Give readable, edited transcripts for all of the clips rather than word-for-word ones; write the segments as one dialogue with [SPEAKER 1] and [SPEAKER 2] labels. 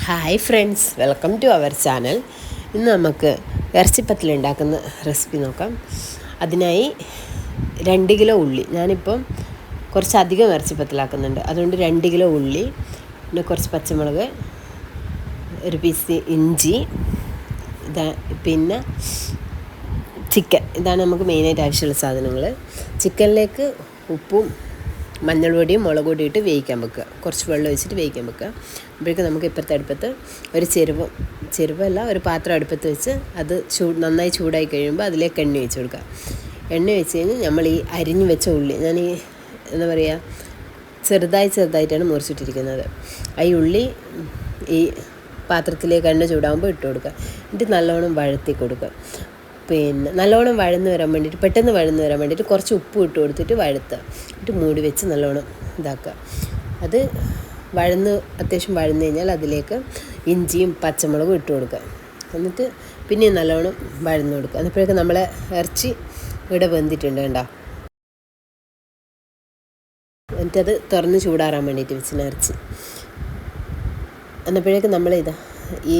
[SPEAKER 1] Hi friends, welcome to our channel. ഇന്ന് നമുക്ക് ഇറച്ചിപ്പത്തിൽ ഉണ്ടാക്കുന്ന റെസിപ്പി നോക്കാം. അതിനായി 2 കിലോ ഉള്ളി, ഞാനിപ്പം കുറച്ചധികം ഇറച്ചിപ്പത്തിലാക്കുന്നുണ്ട്, അതുകൊണ്ട് 2 കിലോ ഉള്ളി, പിന്നെ കുറച്ച് പച്ചമുളക്, ഒരു പീസ് ഇഞ്ചി, പിന്നെ ചിക്കൻ. ഇതാണ് നമുക്ക് മെയിനായിട്ട് ആവശ്യമുള്ള സാധനങ്ങൾ. ചിക്കനിലേക്ക് ഉപ്പും മഞ്ഞൾപ്പൊടിയും മുളക് പൊടിയും ഇട്ട് വേവിക്കാൻ വെക്കുക. കുറച്ച് വെള്ളം ഒഴിച്ചിട്ട് വേവിക്കാൻ വെക്കുക. അപ്പോഴേക്കും നമുക്ക് ഇപ്പുറത്തെ അടുപ്പത്ത് ഒരു ചെരുവല്ല ഒരു പാത്രം അടുപ്പത്ത് വെച്ച് അത് നന്നായി ചൂടായി കഴിയുമ്പോൾ അതിലേക്ക് എണ്ണ ഒഴിച്ച് കൊടുക്കുക. എണ്ണ ഒഴിച്ച് കഴിഞ്ഞ് നമ്മൾ ഈ അരിഞ്ഞ് വെച്ച ഉള്ളി, ഞാൻ ഈ എന്താ പറയുക, ചെറുതായിട്ടാണ് മുറിച്ചിട്ടിരിക്കുന്നത്. ഈ ഉള്ളി ഈ പാത്രത്തിലേക്ക് എണ്ണ ചൂടാകുമ്പോൾ ഇട്ട് കൊടുക്കുക. എന്നിട്ട് നല്ലോണം വഴറ്റി കൊടുക്കുക. പിന്നെ നല്ലോണം പെട്ടെന്ന് വഴന്ന് വരാൻ വേണ്ടിയിട്ട് കുറച്ച് ഉപ്പ് ഇട്ട് കൊടുത്തിട്ട് വഴറ്റുക. എന്നിട്ട് മൂടി വെച്ച് നല്ലോണം ഇതാക്കുക. അത് അത്യാവശ്യം വഴന്ന് കഴിഞ്ഞാൽ അതിലേക്ക് ഇഞ്ചിയും പച്ചമുളകും ഇട്ട് കൊടുക്കുക. എന്നിട്ട് പിന്നെയും നല്ലോണം വഴന്ന് കൊടുക്കുക. അപ്പോഴേക്കും നമ്മളെ ഇറച്ചി ഇവിടെ വെന്തിട്ടുണ്ട് കേട്ടോ. എന്നിട്ടത് തുറന്ന് ചൂടാറാൻ വേണ്ടിയിട്ട് വെച്ചിന് ഇറച്ചി. എന്നപ്പോഴേക്കും ഈ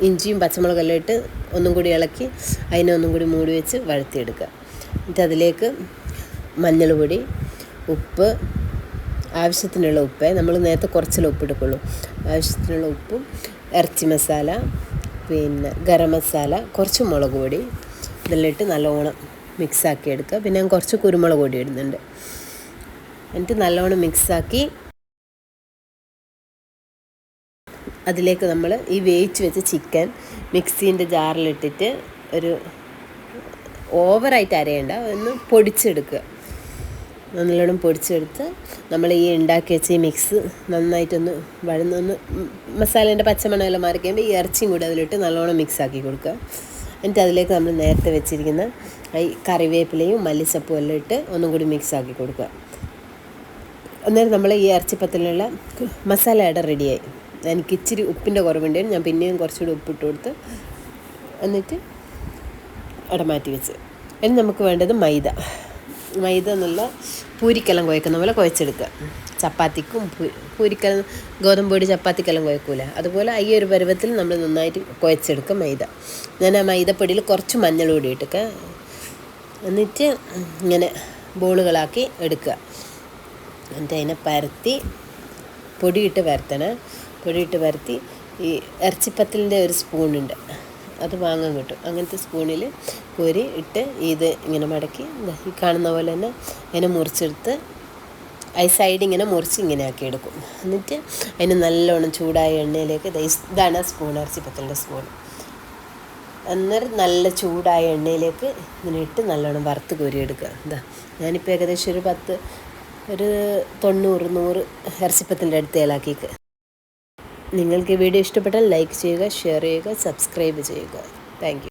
[SPEAKER 1] ഇഞ്ചിയും പച്ചമുളകെല്ലാം ഇട്ട് ഒന്നും കൂടി ഇളക്കി അതിനെ ഒന്നും കൂടി മൂടി വെച്ച് വഴറ്റിയെടുക്കുക. എന്നിട്ട് അതിലേക്ക് മഞ്ഞൾ പൊടി, ഉപ്പ്, ആവശ്യത്തിനുള്ള ഉപ്പ്, നമ്മൾ നേരത്തെ കുറച്ചല്ലേ ഉപ്പിട്ടുള്ളൂ, ആവശ്യത്തിനുള്ള ഉപ്പും, ഇറച്ചി മസാല, പിന്നെ ഗരം മസാല, കുറച്ച് മുളക് പൊടി, ഇതെല്ലാം ഇട്ട് നല്ലോണം മിക്സാക്കി എടുക്കുക. പിന്നെ ഞാൻ കുറച്ച് കുരുമുളക് പൊടി ഇടുന്നുണ്ട്. എന്നിട്ട് നല്ലോണം മിക്സാക്കി അതിലേക്ക് നമ്മൾ ഈ വേവിച്ച് വെച്ച ചിക്കൻ മിക്സീൻ്റെ ജാറിലിട്ടിട്ട് ഒരു ഓവറായിട്ട് അരയണ്ട, ഒന്ന് പൊടിച്ചെടുക്കുക. നല്ലോണം പൊടിച്ചെടുത്ത് നമ്മൾ ഈ ഉണ്ടാക്കി വെച്ച ഈ മിക്സ് നന്നായിട്ടൊന്ന് വഴന്നൊന്ന് മസാലേൻ്റെ പച്ചമണമെല്ലാം മാറി കഴിയുമ്പോൾ ഈ ഇറച്ചിയും കൂടി അതിലിട്ട് നല്ലോണം മിക്സാക്കി കൊടുക്കുക. എന്നിട്ട് അതിലേക്ക് നമ്മൾ നേരത്തെ വെച്ചിരിക്കുന്ന ഈ കറിവേപ്പിലയും മല്ലിച്ചപ്പും എല്ലാം ഇട്ട് ഒന്നും കൂടി മിക്സാക്കി കൊടുക്കുക. അന്നേരം നമ്മൾ ഈ ഇറച്ചിപ്പത്തിലുള്ള മസാലയുടെ റെഡിയായി. എനിക്ക് ഇച്ചിരി ഉപ്പിൻ്റെ കുറവുണ്ടായിരുന്നു, ഞാൻ പിന്നെയും കുറച്ചുകൂടി ഉപ്പിട്ട് കൊടുത്ത് എന്നിട്ട് അവിടെ മാറ്റി വെച്ച്. ഇനി നമുക്ക് വേണ്ടത് മൈദ എന്നുള്ള പൂരിക്കെല്ലാം കുഴക്കുന്ന പോലെ കുഴച്ചെടുക്കുക. ചപ്പാത്തിക്കും പൂരിക്കെല്ലാം ഗോതമ്പ് പൊടി ചപ്പാത്തിക്കെല്ലാം കുഴക്കൂല, അതുപോലെ ഈ ഒരു പരുവത്തിൽ നമ്മൾ നന്നായിട്ട് കുഴച്ചെടുക്കുക മൈദ. ഞാൻ ആ മൈദപ്പൊടിയിൽ കുറച്ച് മഞ്ഞൾ പൊടി ഇട്ടൊക്കെ എന്നിട്ട് ഇങ്ങനെ ബോളുകളാക്കി എടുക്കുക. എന്നിട്ട് അതിനെ പരത്തി പൊടിയിട്ട് പരത്തി ഈ ഇറച്ചിപ്പത്തലിൻ്റെ ഒരു സ്പൂണുണ്ട്, അത് വാങ്ങാൻ കിട്ടും. അങ്ങനത്തെ സ്പൂണിൽ കോരി ഇട്ട് ഇത് ഇങ്ങനെ മടക്കി ഈ കാണുന്ന പോലെ തന്നെ ഇങ്ങനെ മുറിച്ചെടുത്ത് സൈഡ് ഇങ്ങനെ മുറിച്ച് ഇങ്ങനെ ആക്കി എടുക്കും. എന്നിട്ട് അതിന് നല്ലോണം ചൂടായ എണ്ണയിലേക്ക് ഇതാണ് സ്പൂൺ, ഇറച്ചിപ്പത്തലിൻ്റെ സ്പൂൺ. അന്നേരം നല്ല ചൂടായ എണ്ണയിലേക്ക് ഇങ്ങനെ ഇട്ട് നല്ലോണം വറുത്ത് കോരിയെടുക്കുക. ഞാനിപ്പോൾ ഏകദേശം ഒരു 90-100 ഇറച്ചിപ്പത്തലിൻ്റെ അടുത്ത് ഇളക്കിക്ക്. നിങ്ങൾക്ക് ഈ വീഡിയോ ഇഷ്ടപ്പെട്ടാൽ ലൈക്ക് ചെയ്യുക, ഷെയർ ചെയ്യുക, സബ്സ്ക്രൈബ് ചെയ്യുക. Thank you.